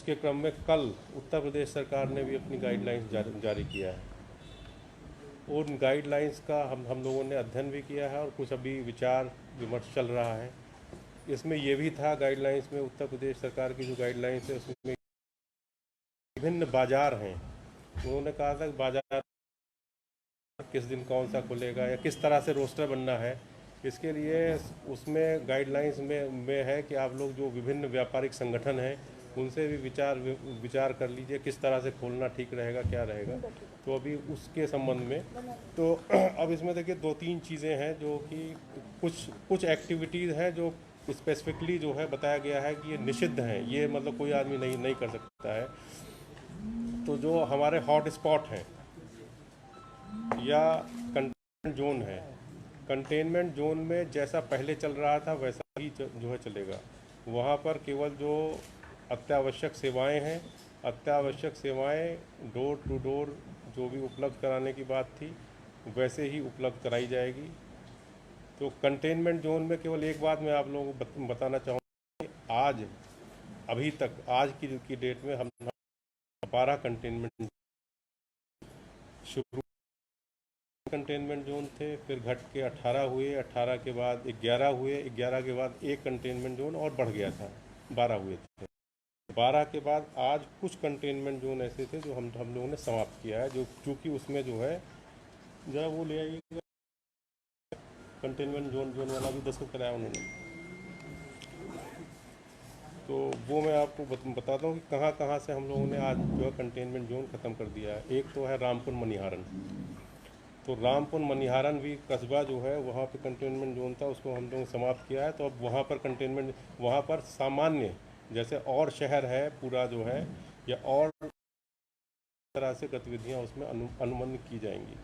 इसके क्रम में कल उत्तर प्रदेश सरकार ने भी अपनी गाइडलाइंस जारी किया है। उन गाइडलाइंस का हम लोगों ने अध्ययन भी किया है और कुछ अभी विचार विमर्श चल रहा है। इसमें ये भी था गाइडलाइंस में, उत्तर प्रदेश सरकार की जो गाइडलाइंस है उसमें विभिन्न बाजार हैं। उन्होंने कहा था कि बाजार किस दिन कौन सा खुलेगा या किस तरह से रोस्टर बनना है। इसके लिए उसमें गाइडलाइंस में है कि आप लोग जो विभिन्न व्यापारिक संगठन हैं उनसे भी विचार कर लीजिए किस तरह से खोलना ठीक रहेगा, क्या रहेगा। तो अभी उसके संबंध में तो अब इसमें देखिए दो तीन चीज़ें हैं जो कि कुछ एक्टिविटीज़ हैं जो स्पेसिफिकली जो है बताया गया है कि ये निषिद्ध हैं, ये मतलब कोई आदमी नहीं कर सकता है। तो जो हमारे हॉट स्पॉट हैं या कंटेनमेंट जोन है, कंटेनमेंट जोन में जैसा पहले चल रहा था वैसा ही जो है चलेगा। वहाँ पर केवल जो अत्यावश्यक सेवाएं हैं, अत्यावश्यक सेवाएं डोर टू डोर जो भी उपलब्ध कराने की बात थी वैसे ही उपलब्ध कराई जाएगी। तो कंटेनमेंट जोन में केवल एक बात मैं आप लोगों को बताना चाहूँगा कि अभी तक आज की डेट में हम 12 कंटेनमेंट शुरू कंटेनमेंट जोन थे, फिर घट के 18 हुए, 18 के बाद 11 हुए, 11 के बाद एक कंटेनमेंट जोन और बढ़ गया था, 12 हुए थे। 12 के बाद आज कुछ कंटेनमेंट जोन ऐसे थे जो हम लोगों ने समाप्त किया है, जो चूँकि उसमें जो है जरा वो ले आइएगा कंटेनमेंट जोन वाला भी दस्तखत कराया उन्होंने। तो वो मैं आपको बताता हूँ कि कहाँ कहाँ से हम लोगों ने आज जो है कंटेनमेंट जोन ख़त्म कर दिया है। एक तो है रामपुर मनिहारन। तो रामपुर मनिहारन भी कस्बा जो है वहाँ पे कंटेनमेंट जोन था, उसको हम लोगों ने समाप्त किया है। तो अब वहाँ पर कंटेनमेंट, वहाँ पर सामान्य जैसे और शहर है पूरा जो है या और तरह से गतिविधियाँ उसमें अनुमति की जाएंगी।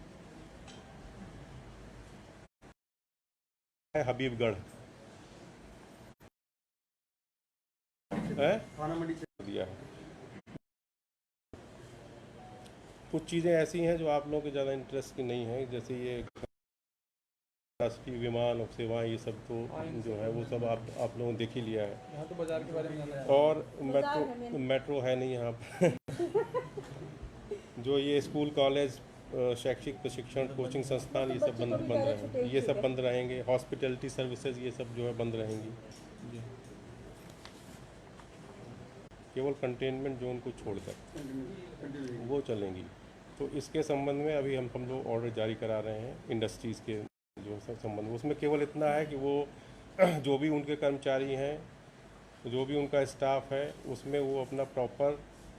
हबीबगढ़ है दिया है। कुछ चीज़ें ऐसी हैं जो आप लोगों के ज़्यादा इंटरेस्ट की नहीं है, जैसे ये राष्ट्रीय विमान और सेवाएं, ये सब तो जो है वो सब आप लोगों ने देख ही लिया है। यहाँ तो बाजार के बारे में जाना है। और मेट्रो है नहीं यहाँ पर जो ये स्कूल कॉलेज शैक्षिक प्रशिक्षण कोचिंग संस्थान ये सब बंद रहेंगे, ये सब बंद रहेंगे। हॉस्पिटैलिटी सर्विसेज ये सब जो है बंद रहेंगी, केवल कंटेनमेंट जोन को छोड़कर वो चलेंगी। तो इसके संबंध में अभी हम लोग ऑर्डर जारी करा रहे हैं इंडस्ट्रीज़ के जो संबंध में। उसमें केवल इतना है कि वो जो भी उनके कर्मचारी हैं, जो भी उनका स्टाफ है, उसमें वो अपना proper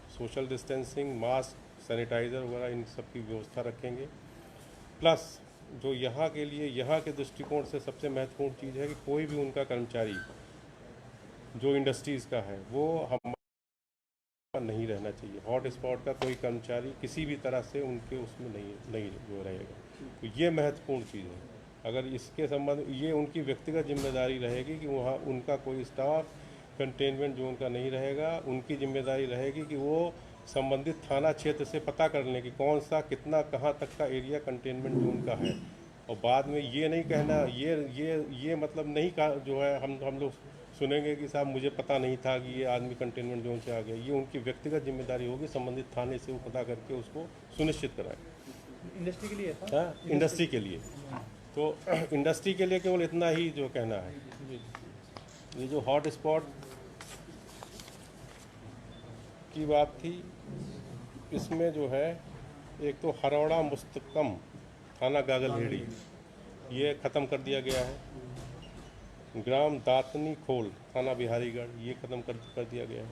social distancing, mask, sanitizer वगैरह इन सब की व्यवस्था रखेंगे। प्लस जो यहाँ के लिए, यहाँ के दृष्टिकोण से सबसे महत्वपूर्ण चीज़ है कि कोई भी उनका कर्मचारी जो इंडस्ट्रीज़ का है वो हम नहीं रहना चाहिए। हॉट स्पॉट का कोई कर्मचारी किसी भी तरह से उनके उसमें नहीं जो रहेगा। तो ये महत्वपूर्ण चीज़ है। अगर इसके संबंध ये उनकी व्यक्तिगत जिम्मेदारी रहेगी कि वहाँ उनका कोई स्टाफ कंटेनमेंट जोन का नहीं रहेगा। उनकी जिम्मेदारी रहेगी कि वो संबंधित थाना क्षेत्र से पता कर लें कि कौन सा कितना कहाँ तक का एरिया कंटेनमेंट जोन का है। और बाद में ये नहीं कहना, ये मतलब नहीं कहा जो है हम लोग सुनेंगे कि साहब मुझे पता नहीं था कि ये आदमी कंटेनमेंट जोन से आ गया। ये उनकी व्यक्तिगत जिम्मेदारी होगी, संबंधित थाने से वो पता करके उसको सुनिश्चित कराएं। इंडस्ट्री के लिए हाँ, इंडस्ट्री के लिए। तो इंडस्ट्री के लिए केवल इतना ही जो कहना है। ये जो हॉट स्पॉट की बात थी, इसमें जो है एक तो हरौड़ा मुस्तकम थाना गागलहेड़ी ये ख़त्म कर दिया गया है। ग्राम दातनी खोल थाना बिहारीगढ़ ये ख़त्म कर दिया गया है।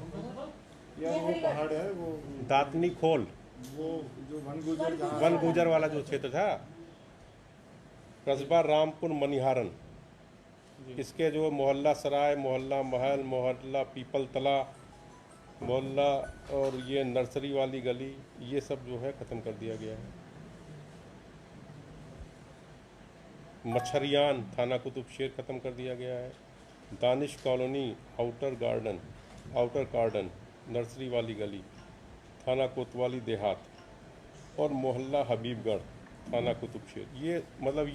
यार वो पहाड़ है वो दातनी खोल, वो जो वन वन गुजर वाला जो क्षेत्र था, कस्बा रामपुर मनिहारन, इसके जो मोहल्ला सराय, मोहल्ला महल, मोहल्ला पीपल तला मोहल्ला और ये नर्सरी वाली गली, ये सब जो है ख़त्म कर दिया गया है। मच्छरियान थाना कुतुबशेर ख़त्म कर दिया गया है। Danish colony outer garden nursery वाली गली थाना कोतवाली देहात और मोहल्ला हबीबगढ़ थाना कुतुबशेर, ये मतलब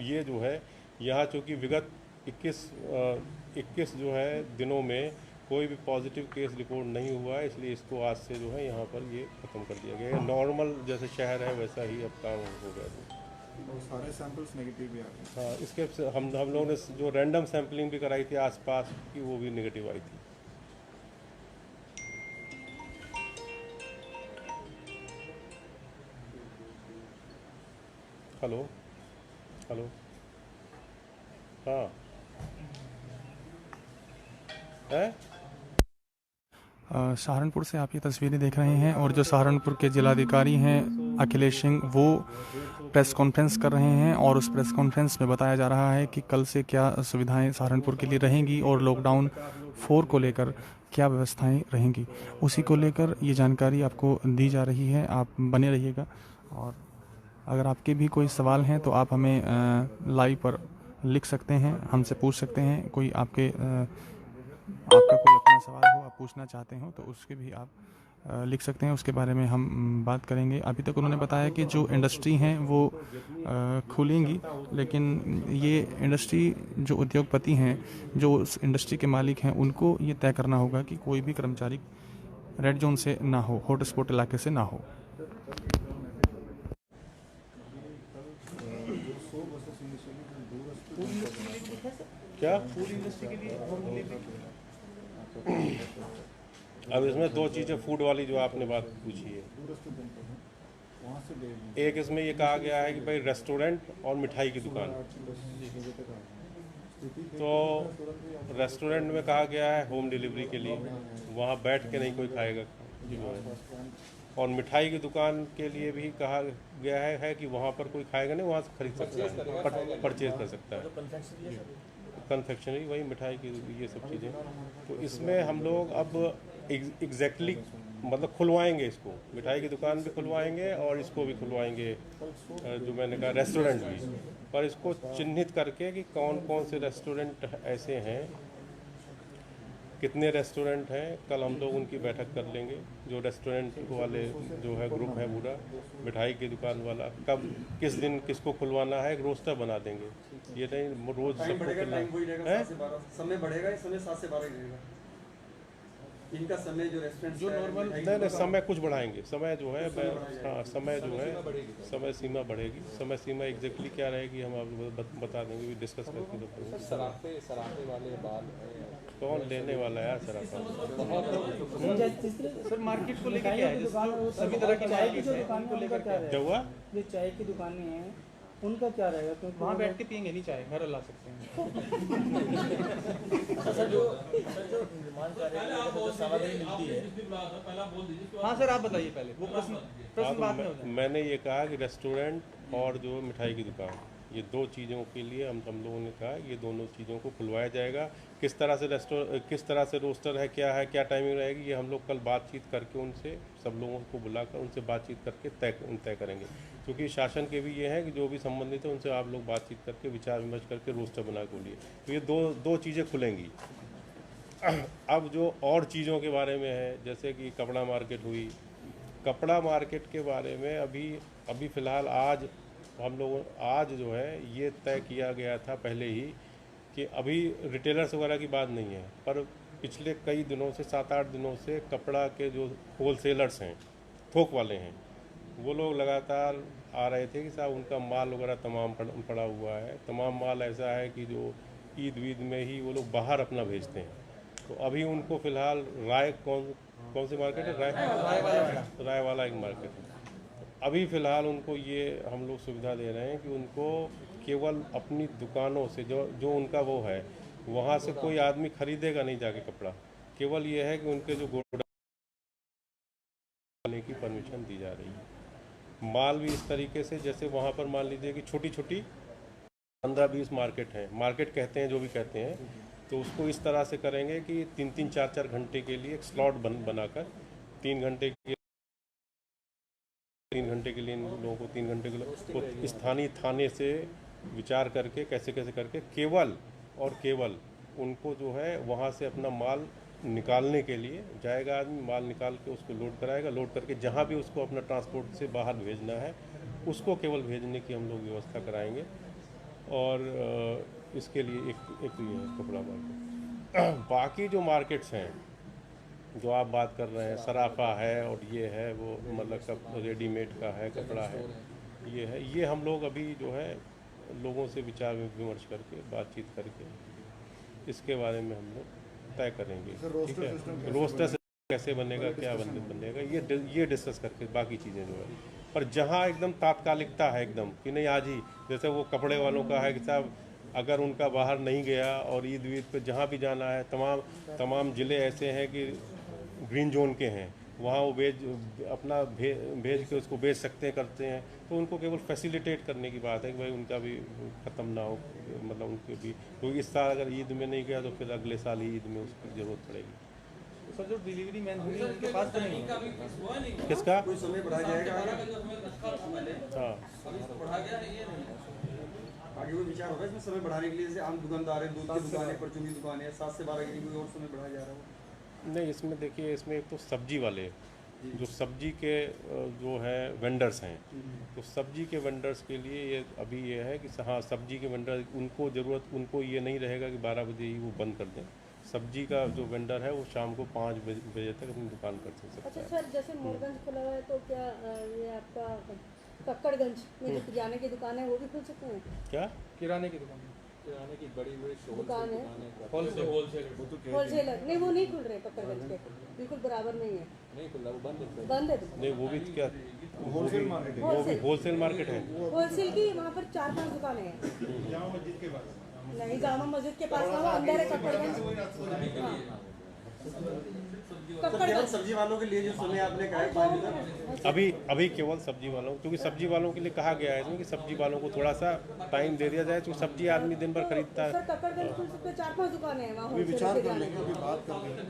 ये जो है यहाँ चूँकि विगत 21 जो है दिनों में कोई भी पॉजिटिव केस रिपोर्ट नहीं हुआ है, इसलिए इसको आज से जो है यहाँ पर ये ख़त्म कर दिया गया है। नॉर्मल जैसे शहर है वैसा ही अब काम हो गया। और सारे सैंपल्स नेगेटिव भी आ गए। हाँ, इसके हम लोगों ने जो रैंडम सैम्पलिंग भी कराई थी आसपास की, वो भी नेगेटिव आई थी। हेलो हेलो, हाँ है। सहारनपुर से आप ये तस्वीरें देख रहे हैं और जो सहारनपुर के जिलाधिकारी हैं अखिलेश सिंह, वो प्रेस कॉन्फ्रेंस कर रहे हैं और उस प्रेस कॉन्फ्रेंस में बताया जा रहा है कि कल से क्या सुविधाएं सहारनपुर के लिए रहेंगी और लॉकडाउन 4 को लेकर क्या व्यवस्थाएं रहेंगी, उसी को लेकर ये जानकारी आपको दी जा रही है। आप बने रहिएगा और अगर आपके भी कोई सवाल हैं तो आप हमें लाइव पर लिख सकते हैं, हमसे पूछ सकते हैं। कोई आपका कोई अपना सवाल हो, आप पूछना चाहते हो तो उसके भी आप लिख सकते हैं, उसके बारे में हम बात करेंगे। अभी तक उन्होंने बताया कि जो इंडस्ट्री हैं वो खुलेंगी, लेकिन ये इंडस्ट्री जो उद्योगपति हैं, जो उस इंडस्ट्री के मालिक हैं, उनको ये तय करना होगा कि कोई भी कर्मचारी रेड जोन से ना हो, हॉटस्पॉट इलाके से ना हो। क्या फूड इंडस्ट्री के लिए होम डिलीवरी? अब इसमें दो चीज़ें फूड वाली जो आपने बात पूछी है, एक इसमें ये कहा गया है कि भाई रेस्टोरेंट और मिठाई की दुकान, तो रेस्टोरेंट में कहा गया है होम डिलीवरी के लिए, वहाँ बैठ के नहीं कोई खाएगा, और मिठाई की दुकान के लिए भी कहा गया है कि वहाँ पर कोई खाएगा नहीं, वहाँ से खरीद सकता है, परचेज कर सकता है। कन्फेक्शनरी वही मिठाई की ये सब चीज़ें। तो इसमें हम लोग अब एग्जैक्टली मतलब खुलवाएंगे इसको, मिठाई की दुकान भी खुलवाएंगे और इसको भी खुलवाएंगे, जो मैंने कहा रेस्टोरेंट भी, पर इसको चिन्हित करके कि कौन कौन से रेस्टोरेंट ऐसे हैं, कितने रेस्टोरेंट हैं। कल हम लोग उनकी बैठक कर लेंगे, जो रेस्टोरेंट वाले जो है ग्रुप है पूरा, मिठाई की दुकान वाला, कब किस दिन किसको खुलवाना है, एक रोस्टर बना देंगे। ये नहीं रोज सबको है। समय बढ़ेगा, समय 7 से 12 रहेगा इनका समय, जो रेस्टोरेंट जो नॉर्मल नहीं समय कुछ बढ़ाएंगे, समय जो है हाँ समय जो है समय सीमा बढ़ेगी। समय सीमा एग्जैक्टली क्या रहेगी हम आप बता देंगे, डिस्कस करके। तो सराफे वाले बाल कौन लेने वाला है यार सराफा? सर मार्केट को लेकर क्या है? सभी तरह की मार्केट है, उनको लेकर क्या है? क्या हुआ? जो चाय की दुकानें हैं उनका क्या रहेगा? क्योंकि वहाँ बैठ के पियेंगे नहीं चाय, घर ला सकते हैं। हाँ सर आप बताइए पहले, वो प्रश्न बाद में होता है। मैंने ये कहा कि रेस्टोरेंट और जो मिठाई की दुकान, ये दो चीज़ों के लिए हम लोगों ने कहा ये दोनों चीज़ों को खुलवाया जाएगा। किस तरह से रोस्टर है, क्या टाइमिंग रहेगी, ये हम लोग कल बातचीत करके उनसे, सब लोगों को बुलाकर उनसे बातचीत करके तय करेंगे। क्योंकि शासन के भी ये है कि जो भी संबंधित है उनसे आप लोग बातचीत करके विचार विमर्श करके रोस्टर बना के लिए, तो ये दो चीज़ें खुलेंगी। अब जो और चीज़ों के बारे में है, जैसे कि कपड़ा मार्केट हुई, कपड़ा मार्केट के बारे में अभी फ़िलहाल आज जो है ये तय किया गया था पहले ही कि अभी रिटेलर्स वगैरह की बात नहीं है, पर पिछले कई दिनों से 7-8 दिनों से कपड़ा के जो होलसेलर्स हैं, थोक वाले हैं, वो लोग लगातार आ रहे थे कि साहब उनका माल वगैरह तमाम पड़ा हुआ है। तमाम माल ऐसा है कि जो ईद वीद में ही वो लोग बाहर अपना भेजते हैं। तो अभी उनको फ़िलहाल कौन सी मार्केट है? राय वाला एक मार्केट है। अभी फ़िलहाल उनको ये हम लोग सुविधा दे रहे हैं कि उनको केवल अपनी दुकानों से जो उनका वो है, वहाँ से कोई आदमी खरीदेगा नहीं जाके कपड़ा, केवल ये है कि उनके जो गोडाउन की परमिशन दी जा रही है। माल भी इस तरीके से, जैसे वहाँ पर मान लीजिए कि छोटी 15-20 मार्केट हैं, मार्केट कहते हैं जो भी कहते हैं, तो उसको इस तरह से करेंगे कि 3-3, 4-4 घंटे के लिए एक स्लॉट बनाकर 3 घंटे के लिए इन लोगों को 3 घंटे के लिए तो स्थानीय थाने से विचार करके कैसे करके केवल उनको जो है वहाँ से अपना माल निकालने के लिए जाएगा। आदमी माल निकाल के उसको लोड कराएगा, लोड करके जहाँ भी उसको अपना ट्रांसपोर्ट से बाहर भेजना है उसको केवल भेजने की हम लोग व्यवस्था कराएंगे। और इसके लिए एक ये है कपड़ा मार्केट। बाकी जो मार्केट्स हैं जो आप बात कर रहे हैं, सराफा है और ये है वो, मतलब रेडीमेड का है, कपड़ा है, ये हम लोग अभी जो है लोगों से विचार विमर्श करके बातचीत करके इसके बारे में हम लोग तय करेंगे। ठीक है, रोस्टर सिस्टम कैसे बनेगा, क्या बनेगा, ये डिस्कस करके बाकी चीज़ें जो है। पर जहाँ एकदम तात्कालिकता है एकदम कि नहीं आज ही, जैसे वो कपड़े वालों का है कि साहब अगर उनका बाहर नहीं गया और ईद वीद पे जहाँ भी जाना है, तमाम ज़िले ऐसे हैं कि ग्रीन जोन के हैं, वहाँ वो अपना भेज के उसको बेच सकते हैं, करते हैं। तो उनको केवल फैसिलिटेट करने की बात है कि भाई उनका भी ख़त्म ना हो, मतलब उनके भी, क्योंकि इस साल अगर ईद में नहीं गया तो फिर अगले साल ही ईद में उसकी ज़रूरत पड़ेगी। सर जो डिलीवरी मैन होंगे उनके पास तो नहीं होगा। किसका? कोई समय बढ़ा जाएगा हाँ, आगे कोई विचार होगा इसमें समय बढ़ाने के लिए? जैसे आम दुकानदार है, दूध की दुकान है, परचून की दुकान है, 7 से 12 के लिए कोई और समय बढ़ाया जा रहा है? नहीं इसमें देखिए, इसमें एक तो सब्जी वाले जो सब्जी के जो है वेंडर्स हैं, तो सब्जी के वेंडर्स के लिए ये अभी ये है कि हाँ सब्जी के वेंडर उनको ज़रूरत, उनको ये नहीं रहेगा कि 12 बजे ही वो बंद कर दें। सब्जी का जो वेंडर है वो शाम को 5 बजे तक अपनी दुकान कर सकता है। अच्छा सर, जैसे मोरगंज खुला हुआ है तो क्या ये आपका कक्कड़गंज में जो किराने की दुकान है वो भी खुल सकते हैं? क्या किराने की दुकान किराने की बड़ी दुकान है, होलसेलर नहीं, वो नहीं खुल रहे कक्कड़गंज के, बिल्कुल बराबर नहीं है, नहीं खुल रहा, वो बंद है। नहीं, वो भी क्या, वो भी होलसेल मार्केट है। होलसेल की वहाँ पर 4-5 दुकानें हैं। नहीं, जामा मस्जिद के पास वहाँ अंदर है कक्कड़गंज। केवल सब्जी वालों के लिए जो समय आपने कहा है 5 दिन, अभी केवल सब्जी वालों, क्योंकि सब्जी वालों के लिए कहा गया है इसमें कि सब्जी वालों को थोड़ा सा टाइम दे दिया जाए, क्योंकि सब्जी आदमी दिन भर खरीदता है। सर कक्कड़गंज खुल सकते 4-5 दुकानें हैं वहाँ अभी होलसेल विचार के कर जाने लेंगे, अभी बात कर लेंगे।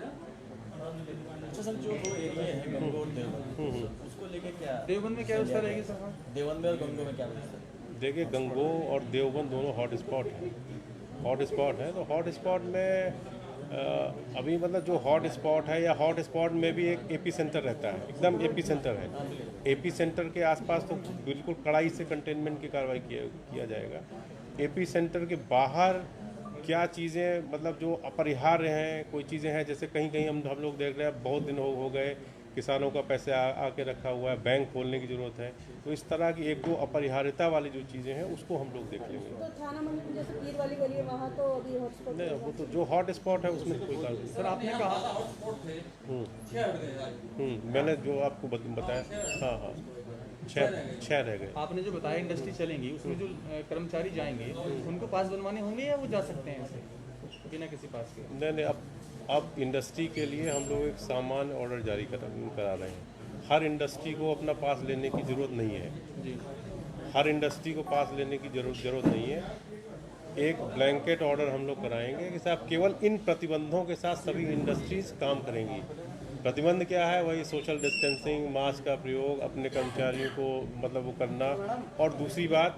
अच्छा सर, जो दो एरिया है गंगो और देवबंद, उसको लेके क्या देवबंद में क्या व्यवस्था रहेगी सर? देवबंद में और गंगो में क्या व्यवस्था? देखिए, गंगो और देवबंद दोनों हॉट स्पॉट हैं। हॉट स्पॉट है तो हॉट स्पॉट में अभी मतलब जो हॉट स्पॉट है या हॉट स्पॉट में भी एक एपी सेंटर रहता है, एकदम एपी सेंटर है। एपी सेंटर के आसपास तो बिल्कुल कड़ाई से कंटेनमेंट की कार्रवाई किया जाएगा। एपी सेंटर के बाहर क्या चीज़ें मतलब जो अपरिहार्य हैं, कोई चीज़ें हैं जैसे कहीं कहीं हम लोग देख रहे हैं बहुत दिन हो गए किसानों का पैसे आके रखा हुआ है, बैंक खोलने की ज़रूरत है। तो इस तरह की एक दो अपरिहार्यता वाली जो चीज़ें हैं उसको हम लोग देख लेंगे। तो थाना मंडी में जैसे पीर वाली गली है वहाँ तो अभी हॉटस्पॉट नहीं, वो तो जो हॉट स्पॉट है उसमें कोई कार्य नहीं। सर आपने कहा मैंने जो आपको बताया, हाँ 6 रह गए। आपने जो बताया इंडस्ट्री चलेंगी, उसमें जो कर्मचारी जाएंगे उनको पास बनवाने होंगे या वो जा सकते हैं ऐसे बिना किसी पास के? नहीं, अब इंडस्ट्री के लिए हम लोग एक सामान्य ऑर्डर जारी करा रहे हैं। हर इंडस्ट्री को अपना पास लेने की ज़रूरत नहीं है जी। हर इंडस्ट्री को पास लेने की जरूरत नहीं है। एक ब्लैंकेट ऑर्डर हम लोग कराएंगे कि साहब केवल इन प्रतिबंधों के साथ सभी इंडस्ट्रीज काम करेंगी। प्रतिबंध क्या है? वही सोशल डिस्टेंसिंग, मास्क का प्रयोग, अपने कर्मचारियों को मतलब वो करना, और दूसरी बात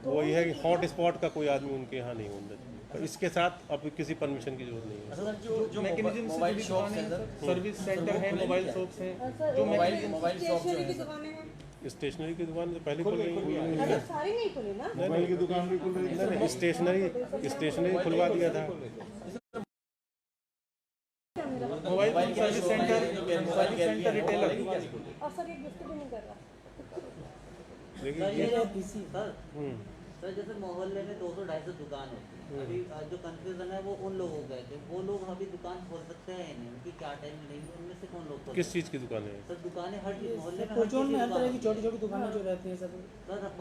वही है कि हॉट स्पॉट का कोई आदमी उनके यहाँ नहीं होना चाहिए। तो इसके साथ अब किसी परमिशन की जरूरत नहीं है। अच्छा सर, जो मैकेनिज्म मोबाइल शॉप्स हैं सर, सर्विस सेंटर है, मोबाइल शॉप्स हैं, जो मोबाइल शॉप जो स्टेशनरी है की दुकानें हैं, स्टेशनरी की दुकान तो पहले खुल गई। अच्छा सारी नहीं खुली ना? मोबाइल की दुकान भी खुल रही है। नहीं, स्टेशनरी खुलवा दिया था। Mobile service centre retailer. और सर एक गिफ्ट भी नहीं कर रहा। देखिए सर जैसे मोहल्ले में 200-250 दुकान होती है, अभी जो कंफ्यूजन है वो उन लोगों का है, वो लोग अभी दुकान खोल सकते हैं नहीं, उनकी क्या टाइम नहीं, उनमें से कौन लोग खोल किस चीज़ की दुकान है? सर दुकानें हर चीज मोहल्ले में, परचून में हर तरह की छोटी-छोटी दुकानें जो रहती हैं सब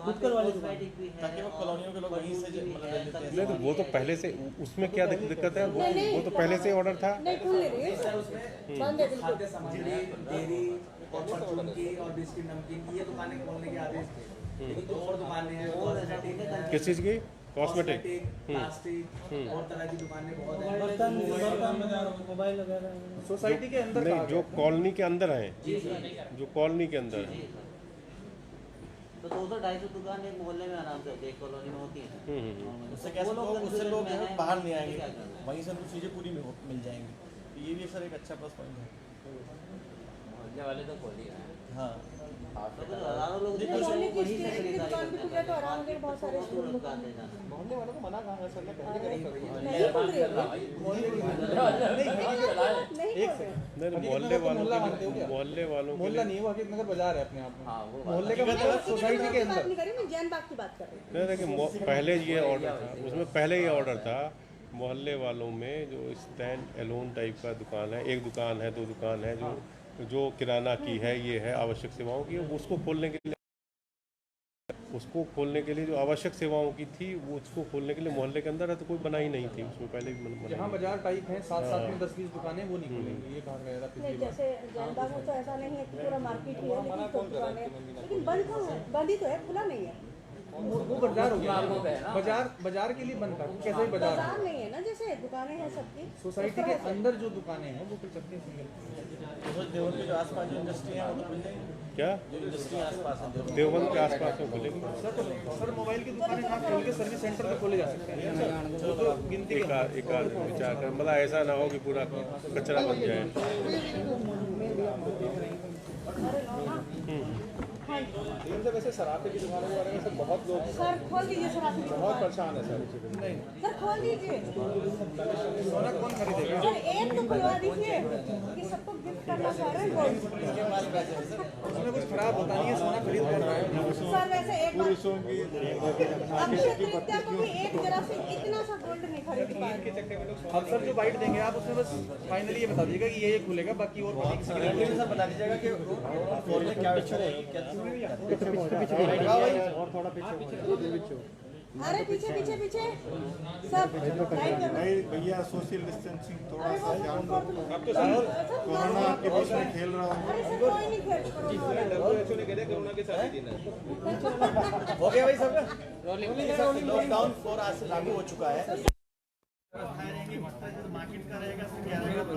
फुटकर वाली दुकान, ताकि वो कॉलोनियों के लोग वहीं से मतलब ले लेते हैं। नहीं तो वो तो पहले से, उसमें क्या दिक्कत है? वो तो पहले से ऑर्डर था। नहीं खुल नहीं रही है, बंद है बिल्कुल। खाद्य सामग्री, डेयरी और परचून की और बिस्किट नमकीन की ये दुकानें खोलने के आदेश थे, लेकिन जो और दुकानें हैं कॉस्मेटिक, किस चीज़ की? कॉस्मेटिक, प्लास्टिक और तरह की दुकानें बहुत हैं। बर्तन, मोबाइल वगैरह सोसाइटी के अंदर नहीं, जो कॉलोनी के अंदर हैं, जो कॉलोनी के अंदर हैं। तो 200-250 दुकान एक मोहल्ले में आराम से होती है, एक कॉलोनी में होती है। उससे क्या उससे लोग जो है बाहर नहीं आएंगे, वहीं से उनको चीज़ें पूरी मिल जाएंगी। ये भी सर एक अच्छा प्लस पॉइंट है। मोहल्ले वाले तो खोल ही रहे हैं। हाँ तो कुछ हजारों लोग मोहल्ले की स्टील की दुकान भी खुले तो आराम से बहुत सारे स्टूल दुकान मोहल्ले वालों को मना कहाँ कर सकते नहीं खुल रही है नहीं खुल रही मोहल्ले वालों मोहल्ला नहीं, वो हकीकत नगर बाजार है अपने आप में। हाँ वो मोहल्ले का मतलब सोसाइटी के बात अंदर। नहीं करी, मैं जैन बाग की बात कर रही हूँ। नहीं देखिए पहले ये ऑर्डर था, उसमें पहले ये ऑर्डर था मोहल्ले वालों में जो स्टैंड एलोन टाइप का दुकान है, एक दुकान है, दो दुकान है, जो किराना की है, ये है आवश्यक सेवाओं की, उसको खोलने के लिए जो आवश्यक सेवाओं की थी वो उसको खोलने के लिए मोहल्ले के अंदर है, तो कोई बनाई नहीं थी उसमें पहले भी जहाँ बाजार टाइप है साथ साथ में 10-20 दुकानें वो नहीं खुलेंगी, ये कहा गया था नहीं, पिछली बार। जैसे जैन बाग में तो ऐसा नहीं है कि पूरा मार्केट ही है, लेकिन कुछ दुकानें, लेकिन बंद कहाँ है? बंद ही तो है, खुला नहीं है। वो बाजार हो गया, बाजार के लिए बंद था, कैसे भी बाजार बाजार नहीं है ना, जैसे दुकानें हैं सबकी सोसाइटी के अंदर जो दुकानें हैं वो खुल सकती हैं सिंगल। देवबंद के जो आसपास जो इंडस्ट्री है वो तो खुल जाएंगी, क्या जो इंडस्ट्री आसपास है देवबंद के आसपास में खुलेगी। सर मोबाइल की दुकानें कहाँ खोल के सर्विस सेंटर पे खोले जा सकते हैं, वो तो गिनती एक आध विचार कर, मतलब ऐसा ना हो कि पूरा कचरा बन जाए। इनसे वैसे शराबे की दुकानों के बारे में सर बहुत लोग सर खोल दीजिए शराब की बहुत दुकान। परेशान है सर। नहीं सर खोल दीजिए सोना कौन खरीदेगा? सर, एक तो खुलवा दीजिए कि सबको गिफ्ट करना चाह रहे हैं गोल्ड। उसमें कुछ खराब होता नहीं है, सोना खरीद कर रहा है। सर वैसे एक बार अक्षय तृतीया को भी एक जरा से इतना सा गोल्ड नहीं खरीद पाए। अब सर जो बाइट देंगे आप उसमें बस फाइनली ये बता दीजिएगा कि ये खुलेगा, बाकी और किसी के लिए सर बता दीजिएगा कि फ्लोर में क्या बिछा रहेगी, क्या और थोड़ा पीछे अरे पीछे पीछे पीछे सब लाइन करो। भाई भैया सोशल डिस्टेंसिंग थोड़ा अरे सा वो ध्यान सब दो। सर, कोरोना आपके बीच में खेल रहा हूँ। अरे सर कोई नहीं खेल हो गया भाई सबका? लॉकडाउन 4 आज से लागू हो चुका है।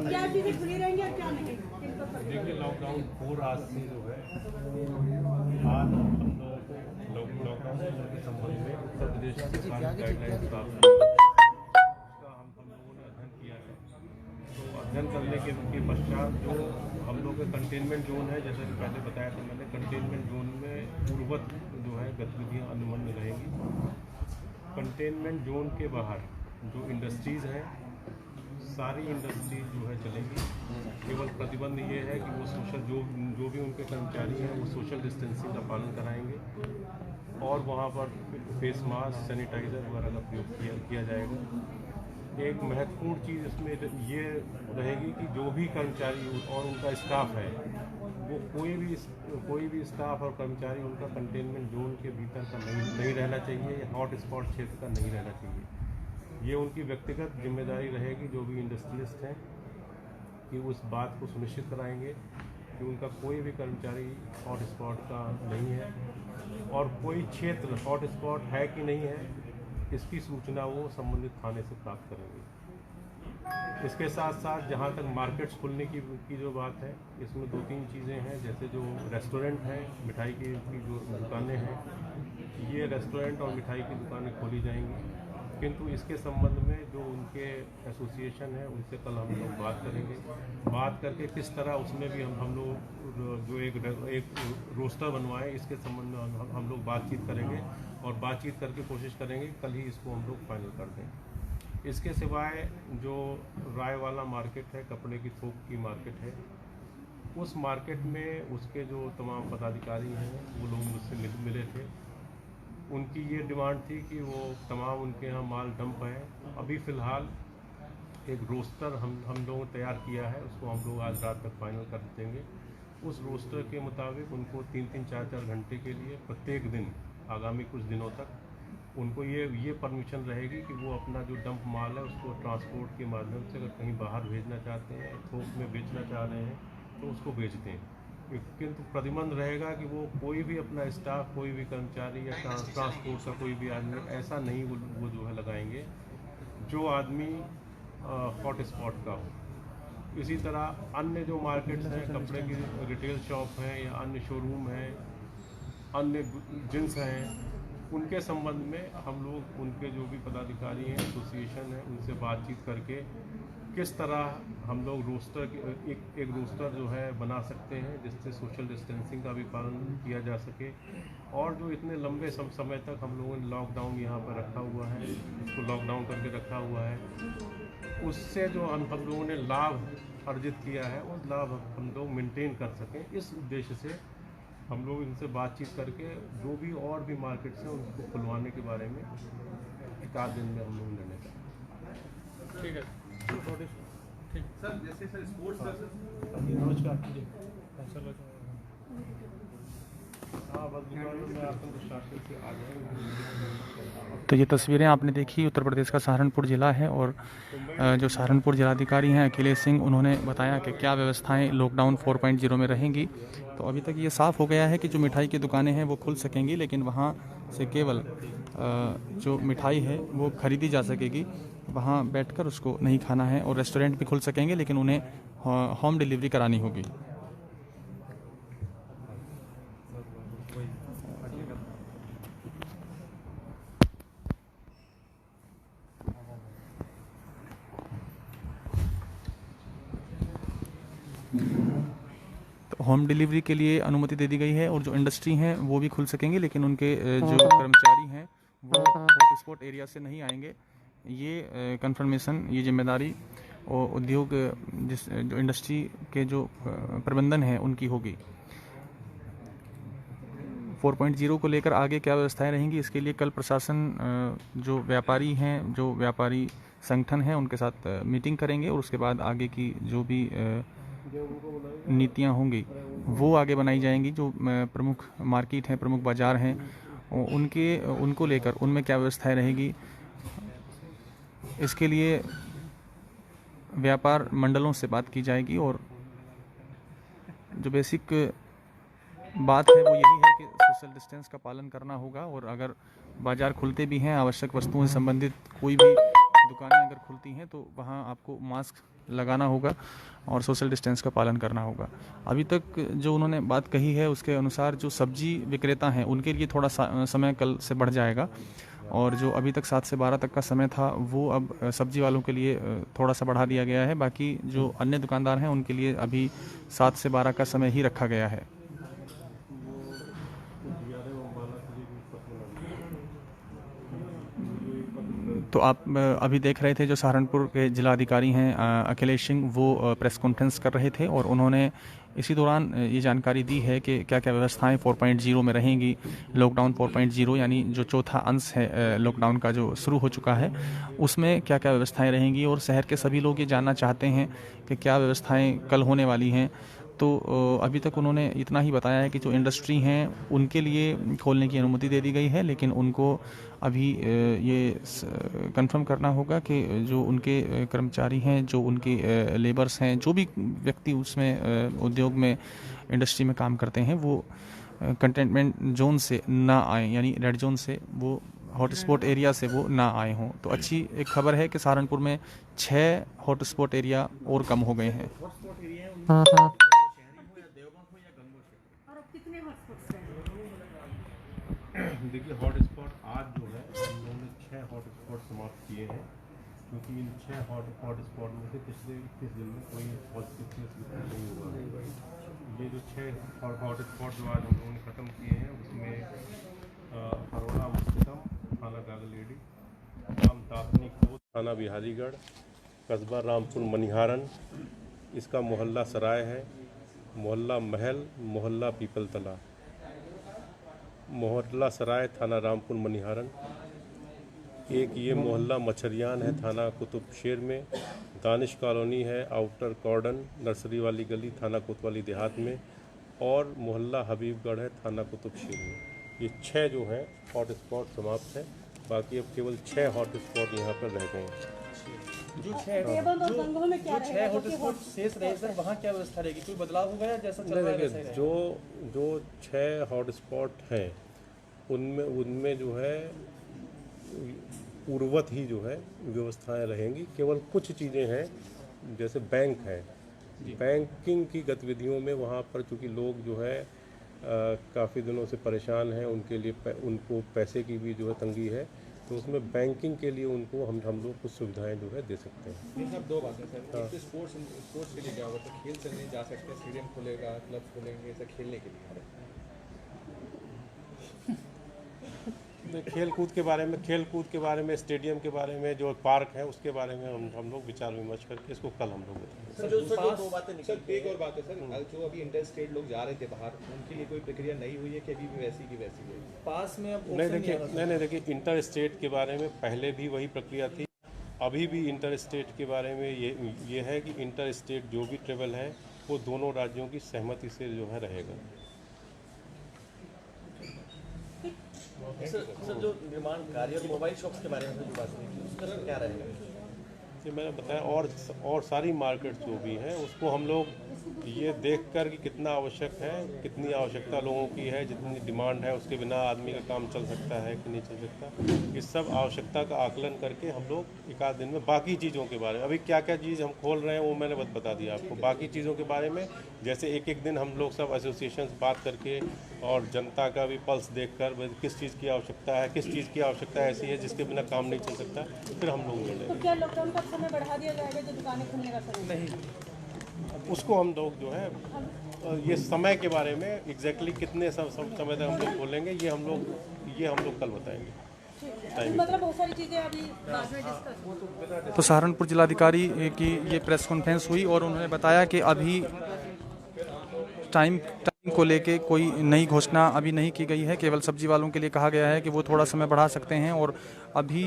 क्या चीजें खुली रहेंगी और क्या नहीं। देखिए लॉकडाउन 4 आज से जो है, आज हम लोग लॉकडाउन के संबंध में उत्तर प्रदेश सरकार गाइडलाइंस प्राप्त की, उसका हम लोगों ने अध्ययन किया है। तो अध्ययन करने के पश्चात जो हम लोग का कंटेनमेंट जोन है, जैसे कि पहले बताया था मैंने, कंटेनमेंट जोन में पूर्ववत जो है गतिविधियाँ अनुमन्य रहेंगी। कंटेनमेंट जोन के बाहर जो इंडस्ट्रीज़ हैं, सारी इंडस्ट्रीज जो है चलेगी। केवल प्रतिबंध ये है कि वो सोशल जो भी उनके कर्मचारी हैं वो सोशल डिस्टेंसिंग का पालन कराएंगे और वहाँ पर फेस मास्क, सैनिटाइज़र वगैरह का प्रयोग किया जाएगा। एक महत्वपूर्ण चीज़ इसमें ये रहेगी कि जो भी कर्मचारी और उनका स्टाफ है, वो कोई भी स्टाफ और कर्मचारी उनका कंटेनमेंट जोन के भीतर का नहीं रहना चाहिए, या हॉट स्पॉट क्षेत्र का नहीं रहना चाहिए। ये उनकी व्यक्तिगत जिम्मेदारी रहेगी, जो भी इंडस्ट्रियलिस्ट हैं, कि उस बात को सुनिश्चित कराएंगे कि उनका कोई भी कर्मचारी हॉट स्पॉट का नहीं है, और कोई क्षेत्र हॉट स्पॉट है कि नहीं है इसकी सूचना वो संबंधित थाने से प्राप्त करेंगे। इसके साथ साथ जहाँ तक मार्केट्स खुलने की जो बात है, इसमें 2-3 चीज़ें हैं, जैसे जो रेस्टोरेंट हैं, मिठाई की जो दुकानें हैं, ये रेस्टोरेंट और मिठाई की दुकानें खोली जाएंगी। किंतु इसके संबंध में जो उनके एसोसिएशन है उनसे कल हम लोग बात करेंगे, बात करके किस तरह उसमें भी हम लोग जो एक रोस्टर बनवाएं, इसके संबंध में हम लोग बातचीत करेंगे और बातचीत करके कोशिश करेंगे कल ही इसको हम लोग फाइनल कर दें। इसके सिवाय जो राय वाला मार्केट है, कपड़े की थोक की मार्केट है, उस मार्केट में उसके जो तमाम पदाधिकारी हैं वो लोग मुझसे मिले थे। उनकी ये डिमांड थी कि वो तमाम उनके यहाँ माल डंप है। अभी फ़िलहाल एक रोस्टर हम लोगों ने तैयार किया है, उसको हम लोग आज रात तक फाइनल कर देंगे। उस रोस्टर के मुताबिक उनको 3-3, 4-4 घंटे के लिए प्रत्येक दिन आगामी कुछ दिनों तक उनको ये परमिशन रहेगी कि वो अपना जो डंप माल है उसको ट्रांसपोर्ट के माध्यम से अगर कहीं बाहर भेजना चाहते हैं, थोक में बेचना चाह रहे हैं तो उसको बेच दें। किंतु प्रतिबंध रहेगा कि वो कोई भी अपना स्टाफ, कोई भी कर्मचारी या ट्रांसपोर्ट का कोई भी आदमी ऐसा नहीं वो जो है लगाएंगे जो आदमी हॉट स्पॉट का हो। इसी तरह अन्य जो मार्केट्स हैं, कपड़े की रिटेल शॉप हैं या अन्य शोरूम हैं, अन्य जिन्स हैं, उनके संबंध में हम लोग उनके जो भी पदाधिकारी हैं, एसोसिएशन है, उनसे बातचीत करके किस तरह हम लोग रोस्टर एक रोस्टर जो है बना सकते हैं जिससे सोशल डिस्टेंसिंग का भी पालन किया जा सके, और जो इतने लंबे समय तक हम लोगों ने लॉकडाउन यहाँ पर रखा हुआ है, उसको लॉकडाउन करके रखा हुआ है, उससे जो हम लोगों ने लाभ अर्जित किया है उस लाभ हम लोग मेंटेन कर सकें, इस उद्देश्य से हम लोग इनसे बातचीत करके जो भी और भी मार्केट्स हैं उनको खुलवाने के बारे में एक आध दिन में हम लोग निर्णय करेंगे। ठीक है ठीक सर, जैसे सर स्पोर्ट्स हाँ बस में आपको शासन से आ जाएंगे। तो ये तस्वीरें आपने देखी, उत्तर प्रदेश का सहारनपुर ज़िला है और जो सहारनपुर जिलाधिकारी हैं अखिलेश सिंह, उन्होंने बताया कि क्या व्यवस्थाएं लॉकडाउन 4.0 में रहेंगी। तो अभी तक ये साफ़ हो गया है कि जो मिठाई की दुकानें हैं वो खुल सकेंगी, लेकिन वहाँ से केवल जो मिठाई है वो खरीदी जा सकेगी, वहाँ बैठकर उसको नहीं खाना है। और रेस्टोरेंट भी खुल सकेंगे लेकिन उन्हें होम डिलीवरी करानी होगी। तो होम डिलीवरी के लिए अनुमति दे दी गई है और जो इंडस्ट्री हैं वो भी खुल सकेंगे, लेकिन उनके जो कर्मचारी हैं वो हॉटस्पॉट एरिया से नहीं आएंगे। ये कंफर्मेशन, ये जिम्मेदारी और उद्योग जो इंडस्ट्री के जो प्रबंधन है उनकी होगी। 4.0 को लेकर आगे क्या व्यवस्थाएं रहेंगी, इसके लिए कल प्रशासन जो व्यापारी हैं, जो व्यापारी संगठन हैं, उनके साथ मीटिंग करेंगे और उसके बाद आगे की जो भी नीतियां होंगी वो आगे बनाई जाएंगी। जो प्रमुख मार्केट हैं, प्रमुख बाज़ार हैं, उनको लेकर उनमें क्या व्यवस्थाएं रहेगी, इसके लिए व्यापार मंडलों से बात की जाएगी। और जो बेसिक बात है वो यही है कि सोशल डिस्टेंस का पालन करना होगा, और अगर बाज़ार खुलते भी हैं, आवश्यक वस्तुओं से संबंधित कोई भी दुकानें अगर खुलती हैं तो वहाँ आपको मास्क लगाना होगा और सोशल डिस्टेंस का पालन करना होगा। अभी तक जो उन्होंने बात कही है उसके अनुसार जो सब्जी विक्रेता हैं उनके लिए थोड़ा समय कल से बढ़ जाएगा, और जो अभी तक 7 से 12 तक का समय था वो अब सब्जी वालों के लिए थोड़ा सा बढ़ा दिया गया है। बाकी जो अन्य दुकानदार हैं उनके लिए अभी 7 से 12 का समय ही रखा गया है। तो आप अभी देख रहे थे जो सहारनपुर के जिलाधिकारी हैं अखिलेश सिंह, वो प्रेस कॉन्फ्रेंस कर रहे थे और उन्होंने इसी दौरान ये जानकारी दी है कि क्या क्या व्यवस्थाएं 4.0 में रहेंगी। लॉकडाउन 4.0 यानी जो चौथा अंश है लॉकडाउन का जो शुरू हो चुका है, उसमें क्या क्या व्यवस्थाएं रहेंगी। और शहर के सभी लोग ये जानना चाहते हैं कि क्या व्यवस्थाएं कल होने वाली हैं। तो अभी तक उन्होंने इतना ही बताया है कि जो इंडस्ट्री हैं उनके लिए खोलने की अनुमति दे दी गई है, लेकिन उनको अभी ये कंफर्म करना होगा कि जो उनके कर्मचारी हैं, जो उनके लेबर्स हैं, जो भी व्यक्ति उसमें उद्योग में इंडस्ट्री में काम करते हैं, वो कंटेनमेंट जोन से ना आए, यानी रेड जोन से, वो हॉटस्पॉट एरिया से वो ना आए हों। तो अच्छी एक खबर है कि सहारनपुर में 6 हॉटस्पॉट एरिया और कम हो गए हैं। देखिए हॉटस्पॉट आज जो है हम लोगों ने 6 हॉटस्पॉट समाप्त किए हैं, क्योंकि इन 6 हॉटस्पॉट में से पिछले 21 दिन में कोई पॉजिटिव केस नहीं हुआ है। ये जो 6 हॉटस्पॉट जो आज हम लोगों ने ख़त्म किए हैं उसमें हरोड़ा मुस्तिकम, थाना गागलेडी, ग्राम दातनी खोद, थाना बिहारीगढ़, कस्बा रामपुर मनिहारन, इसका मोहल्ला सराय है, मोहल्ला महल, मोहल्ला पीपलतला, मोहल्ला सराय थाना रामपुर मनिहारन, एक ये मोहल्ला मछरियान है थाना कुतुबशेर में, दानिश कॉलोनी है आउटर कॉर्डन नर्सरी वाली गली थाना कोतवाली देहात में, और मोहल्ला हबीबगढ़ है थाना कुतुबशेर में। ये 6 जो हैं हॉटस्पॉट समाप्त है, बाकी अब केवल 6 हॉटस्पॉट यहाँ पर रह गए हैं। जो 6 हॉटस्पॉट शेष रहे सर, वहाँ क्या व्यवस्था रहेगी? कोई बदलाव होगा या जैसा चल रहा है वैसा ही रहेगा? जो 6 हॉटस्पॉट हैं उनमें जो है पूर्ववत ही जो है व्यवस्थाएं रहेंगी। केवल कुछ चीज़ें हैं, जैसे बैंक है, बैंकिंग की गतिविधियों में वहाँ पर चूँकि लोग जो है काफ़ी दिनों से परेशान हैं, उनके लिए उनको पैसे की भी जो है तंगी है, तो उसमें बैंकिंग के लिए उनको हम लोग कुछ सुविधाएं जो है दे सकते हैं। ये सब दो बातें सर, एक तो स्पोर्ट्स के लिए क्या होगा, तो खेल चलने जा सकते हैं, स्टेडियम खुलेगा, क्लब खुलेंगे ऐसा खेलने के लिए। खेल कूद के बारे में स्टेडियम के बारे में जो पार्क है उसके बारे में हम लोग विचार विमर्श करके इसको कल हम लोग बताएंगे। सर एक और बात है सर, जो अभी इंटर स्टेट लोग जा रहे थे बाहर, उनके लिए कोई प्रक्रिया नहीं हुई है कि अभी भी वैसी की वैसी है? पास में अब नहीं देखिए इंटर स्टेट के बारे में पहले भी वही प्रक्रिया थी, अभी भी इंटर स्टेट के बारे में ये है कि इंटर स्टेट जो भी ट्रेवल है वो दोनों राज्यों की सहमति से जो है रहेगा। सर जो निर्माण कार्य और मोबाइल शॉप्स के बारे में जो बात नहीं की, उसका क्या रहेगा? ये मैंने बताया और सारी मार्केट जो भी हैं उसको हम लोग ये देखकर कि कितना आवश्यक है, कितनी आवश्यकता लोगों की है, जितनी डिमांड है उसके बिना आदमी का काम चल सकता है कि नहीं चल सकता, इस सब आवश्यकता का आकलन करके हम लोग एक आध दिन में बाकी चीज़ों के बारे में, अभी क्या क्या चीज़ हम खोल रहे हैं वो मैंने बता दिया आपको, बाकी चीज़ों के बारे में जैसे एक एक दिन हम लोग सब एसोसिएशंस बात करके और जनता का भी पल्स देखकर किस चीज़ की आवश्यकता है, किस चीज़ की आवश्यकता ऐसी है जिसके बिना काम नहीं चल सकता, फिर हम लोग मिलेंगे। तो क्या लॉकडाउन का समय बढ़ा दिया जाएगा जो दुकानें खुलने का समय? नहीं, उसको हम लोग जो है ये समय के बारे में एग्जैक्टली कितने समय तक हम लोग खोलेंगे ये हम लोग कल बताएंगे। मतलब बहुत सारी चीज़ें अभी बाद में डिस्कस। तो सहारनपुर जिलाधिकारी की ये प्रेस कॉन्फ्रेंस हुई और उन्होंने बताया कि अभी टाइम को लेके कोई नई घोषणा अभी नहीं की गई है, केवल सब्जी वालों के लिए कहा गया है कि वो थोड़ा समय बढ़ा सकते हैं और अभी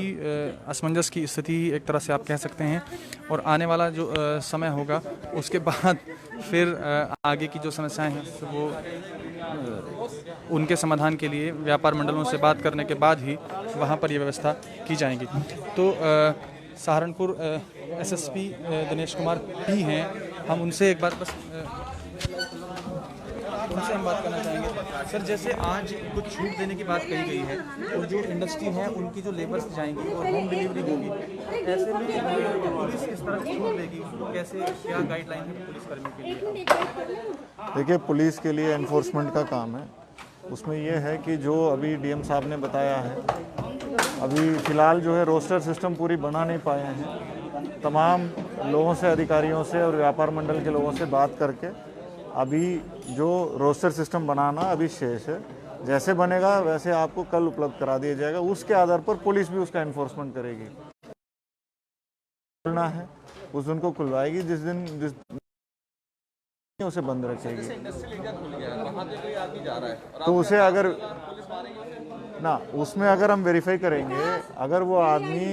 असमंजस की स्थिति एक तरह से आप कह सकते हैं, और आने वाला जो समय होगा उसके बाद फिर आगे की जो समस्याएं हैं वो उनके समाधान के लिए व्यापार मंडलों से बात करने के बाद ही वहाँ पर ये व्यवस्था की जाएगी। तो सहारनपुर एसएसपी दिनेश कुमार भी हैं, हम उनसे एक बार बस उनसे हम बात करना चाहेंगे। सर जैसे आज कुछ छूट देने की बात कही गई है और जो इंडस्ट्री है उनकी जो लेबर्स जाएंगी और होम डिलीवरी होगी, ऐसे में पुलिस किस तरह छूट देगी, उसको कैसे, क्या गाइडलाइन है पुलिस कर्मियों के लिए? देखिए पुलिस के लिए एनफोर्समेंट का काम है, उसमें यह है कि जो अभी डीएम साहब ने बताया है, अभी फ़िलहाल जो है रोस्टर सिस्टम पूरी बना नहीं पाए हैं, तमाम लोगों से, अधिकारियों से और व्यापार मंडल के लोगों से बात करके अभी जो रोस्टर सिस्टम बनाना अभी शेष है, जैसे बनेगा वैसे आपको कल उपलब्ध करा दिया जाएगा, उसके आधार पर पुलिस भी उसका एनफोर्समेंट करेगी। खुलना है उस दिन को खुलवाएगी, जिस उसे बंद रखेगी। तो उसे अगर ना उसमें अगर हम वेरीफाई करेंगे, अगर वो आदमी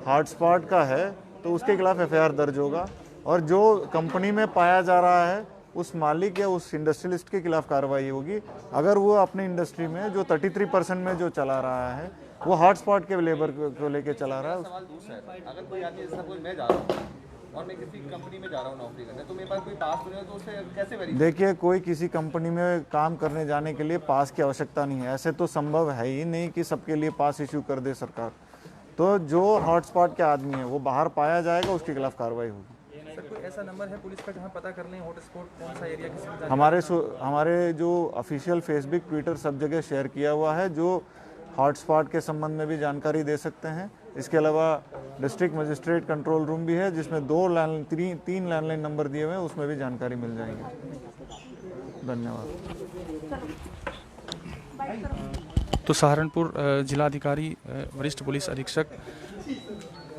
हॉटस्पॉट का है तो उसके खिलाफ एफआईआर दर्ज होगा, और जो कंपनी में पाया जा रहा है उस मालिक या उस इंडस्ट्रियलिस्ट के खिलाफ कार्रवाई होगी। अगर वो अपनी इंडस्ट्री में जो 33% में जो चला रहा है वो हॉटस्पॉट के लेबर को लेके चला रहा है। अगर कोई आदमी जैसा कोई मैं जा रहा हूँ और मैं किसी कंपनी में जा रहा हूँ नौकरी करने, तो मेरे पास कोई पास नहीं है, तो उसे कैसे वेरीफाई? देखिए कोई किसी कंपनी में काम करने जाने के लिए पास की आवश्यकता नहीं है, ऐसे तो संभव है ही नहीं कि सबके लिए पास इश्यू कर दे सरकार। तो जो हॉटस्पॉट के आदमी है वो बाहर पाया जाएगा, उसके खिलाफ कार्रवाई होगी। सर कोई ऐसा नंबर है पुलिस का जहां पता कर लें हॉटस्पॉट कौन सा एरिया किसी? हमारे जो ऑफिशियल फेसबुक, ट्विटर सब जगह शेयर किया हुआ है, जो हॉटस्पॉट के संबंध में भी जानकारी दे सकते हैं। इसके अलावा डिस्ट्रिक्ट मजिस्ट्रेट कंट्रोल रूम भी है जिसमें 3 लैंडलाइन नंबर दिए हुए हैं, उसमें भी जानकारी मिल जाएगी। धन्यवाद। तो सहारनपुर जिलाधिकारी वरिष्ठ पुलिस अधीक्षक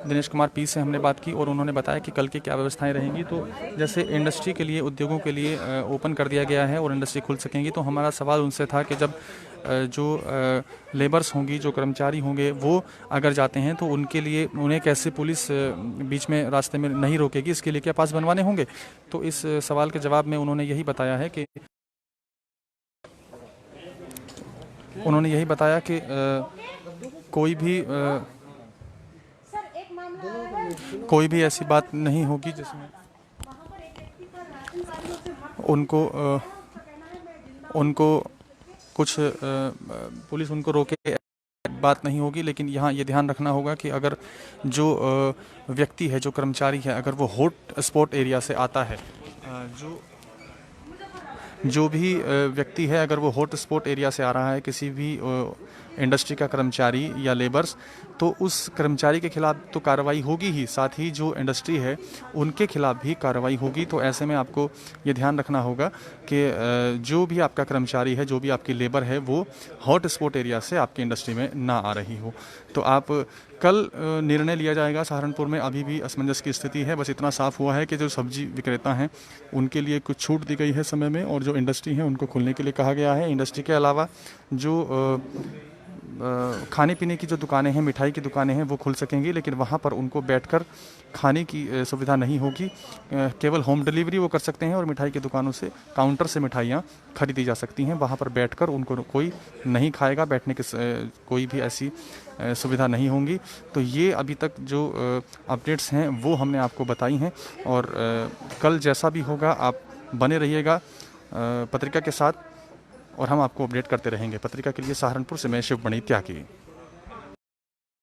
दिनेश कुमार पी से हमने बात की और उन्होंने बताया कि कल की क्या व्यवस्थाएं रहेंगी। तो जैसे इंडस्ट्री के लिए, उद्योगों के लिए ओपन कर दिया गया है और इंडस्ट्री खुल सकेंगी, तो हमारा सवाल उनसे था कि जब जो लेबर्स होंगी, जो कर्मचारी होंगे, वो अगर जाते हैं तो उनके लिए उन्हें कैसे पुलिस बीच में रास्ते में नहीं रोकेगी, इसके लिए क्या पास बनवाने होंगे? तो इस सवाल के जवाब में उन्होंने यही बताया कि कोई भी ऐसी बात नहीं होगी जिसमें उनको कुछ पुलिस उनको रोके, बात नहीं होगी। लेकिन यहाँ ये ध्यान रखना होगा कि अगर जो व्यक्ति है, जो कर्मचारी है, अगर वो हॉट स्पॉट एरिया से आता है, जो भी व्यक्ति है अगर वो हॉट स्पॉट एरिया से आ रहा है, किसी भी इंडस्ट्री का कर्मचारी या लेबर्स, तो उस कर्मचारी के खिलाफ तो कार्रवाई होगी ही, साथ ही जो इंडस्ट्री है उनके खिलाफ भी कार्रवाई होगी। तो ऐसे में आपको ये ध्यान रखना होगा कि जो भी आपका कर्मचारी है, जो भी आपकी लेबर है, वो हॉट स्पॉट एरिया से आपकी इंडस्ट्री में ना आ रही हो। तो आप कल निर्णय लिया जाएगा। सहारनपुर में अभी भी असमंजस की स्थिति है। बस इतना साफ हुआ है कि जो सब्जी विक्रेता हैं उनके लिए कुछ छूट दी गई है समय में, और जो इंडस्ट्री है उनको खुलने के लिए कहा गया है। इंडस्ट्री के अलावा जो खाने पीने की जो दुकानें हैं, मिठाई की दुकानें हैं, वो खुल सकेंगी, लेकिन वहाँ पर उनको बैठकर खाने की सुविधा नहीं होगी। केवल होम डिलीवरी वो कर सकते हैं और मिठाई की दुकानों से, काउंटर से मिठाइयाँ खरीदी जा सकती हैं। वहाँ पर बैठकर उनको कोई नहीं खाएगा, बैठने की कोई भी ऐसी सुविधा नहीं होंगी। तो ये अभी तक जो अपडेट्स हैं वो हमने आपको बताई हैं, और कल जैसा भी होगा आप बने रहिएगा पत्रिका के साथ, और हम आपको अपडेट करते रहेंगे। पत्रिका के लिए सहारनपुर से मैं शिव बणी त्यागी।